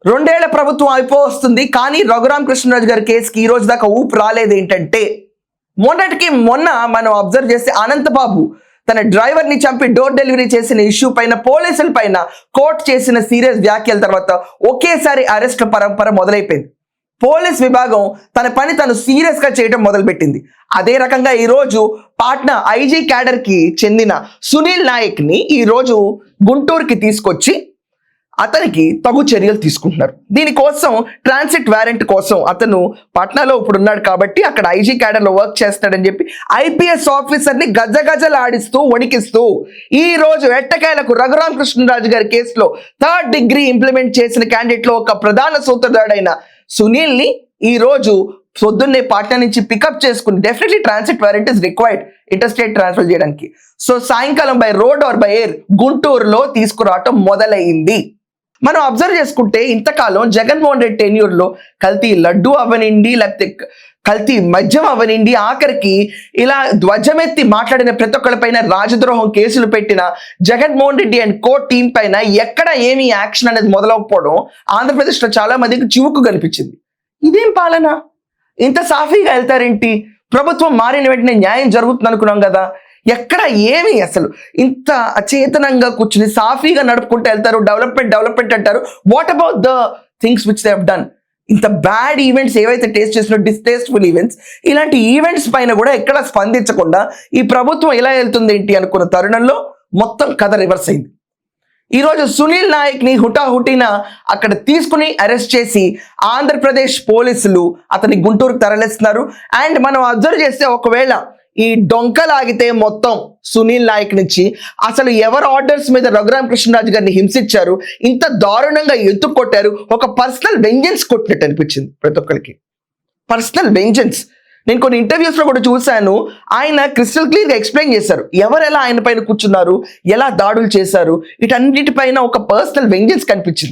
రెండేళ్ల ప్రభుత్వం అయిపోవస్తుంది. కానీ రఘురామ కృష్ణరాజు గారి కేసుకి ఈ రోజు దాకా ఊపు రాలేదు. ఏంటంటే మొన్న మనం అబ్జర్వ్ చేస్తే అనంతబాబు తన డ్రైవర్ని చంపి డోర్ డెలివరీ చేసిన ఇష్యూ పైన పోలీసుల పైన కోర్టు చేసిన సీరియస్ వ్యాఖ్యల తర్వాత ఒకేసారి అరెస్ట్ల పరంపర మొదలైపోయింది. పోలీస్ విభాగం తన పని తను సీరియస్ గా చేయడం మొదలుపెట్టింది. అదే రకంగా ఈరోజు పాట్నా ఐజీ క్యాడర్ కి చెందిన సునీల్ నాయక్ ని ఈరోజు గుంటూరుకి తీసుకొచ్చి అతనికి తగు చర్యలు తీసుకుంటున్నారు. దీనికోసం ట్రాన్సిట్ వారెంట్ కోసం అతను పాట్నాలో ఇప్పుడు ఉన్నాడు కాబట్టి అక్కడ ఐజీ క్యాడర్లో వర్క్ చేస్తాడని చెప్పి ఐపీఎస్ ఆఫీసర్ని గజగజలాడిస్తూ వణికిస్తూ ఈ రోజు ఎట్టకేలకు రఘురామ కృష్ణరాజు గారి కేసులో 3rd డిగ్రీ ఇంప్లిమెంట్ చేసిన క్యాండిడేట్లో ఒక ప్రధాన సూత్రధారుడైన సునీల్ని ఈ రోజు పొద్దున్నే పాట్నా నుంచి పికప్ చేసుకుని definitely transit warrant is required interstate transfer చేయడానికి. సో సాయంకాలం by road or by air గుంటూరులో తీసుకురావటం మొదలైంది. మనం అబ్జర్వ్ చేసుకుంటే ఇంతకాలం జగన్మోహన్ రెడ్డి టెన్యూర్లో కల్తీ లడ్డు అవ్వనిండి, లేకపోతే కల్తీ మద్యం అవ్వనిండి, ఆఖరికి ఇలా ధ్వజమెత్తి మాట్లాడిన ప్రతి ఒక్కరిపైన రాజద్రోహం కేసులు పెట్టిన Jaganmohan Reddy and co team పైన ఎక్కడ ఏమి యాక్షన్ అనేది మొదలవకపోవడం ఆంధ్రప్రదేశ్లో చాలా మందికి చివుకు కనిపించింది. ఇదేం పాలన? ఇంత సాఫీగా వెళ్తారేంటి? ప్రభుత్వం మారిన వెంటనే న్యాయం జరుగుతుంది అనుకున్నాం కదా, ఎక్కడ ఏమి అసలు ఇంత అచేతనంగా కూర్చుని సాఫీగా నడుపుకుంటూ వెళ్తారు. డెవలప్మెంట్ అంటారు. What about the things which they have done? ఇంత బ్యాడ్ ఈవెంట్స్ ఏవైతే టేస్ట్ చేసినో డిస్టేస్ట్ఫుల్ ఈవెంట్స్, ఇలాంటి ఈవెంట్స్ పైన కూడా ఎక్కడ స్పందించకుండా ఈ ప్రభుత్వం ఎలా వెళ్తుంది ఏంటి అనుకున్న తరుణంలో మొత్తం కథ రివర్స్ అయింది. ఈరోజు సునీల్ నాయక్ ని హుటాహుటిన అక్కడ తీసుకుని అరెస్ట్ చేసి ఆంధ్రప్రదేశ్ పోలీసులు అతని గుంటూరుకు తరలిస్తున్నారు. అండ్ మనం అబ్జర్వ్ చేస్తే ఒకవేళ ఈ డొంకలాగితే మొత్తం సునీల్ నాయక్ నుంచి అసలు ఎవరు ఆర్డర్స్ మీద రఘురామ కృష్ణరాజు గారిని హింసించారు, ఇంత దారుణంగా ఎత్తుకు కొట్టారు, ఒక పర్సనల్ వెంజెన్స్ కొట్టినట్టు అనిపించింది ప్రతి ఒక్కరికి. Personal vengeance. నేను కొన్ని ఇంటర్వ్యూస్లో కూడా చూశాను, ఆయన క్రిస్టల్ క్లియర్గా ఎక్స్ప్లెయిన్ చేశారు ఎవరు ఎలా ఆయన పైన కూర్చున్నారు, ఎలా దాడులు చేశారు, వీటన్నిటిపైన ఒక పర్సనల్ వెంజెన్స్ కనిపించింది.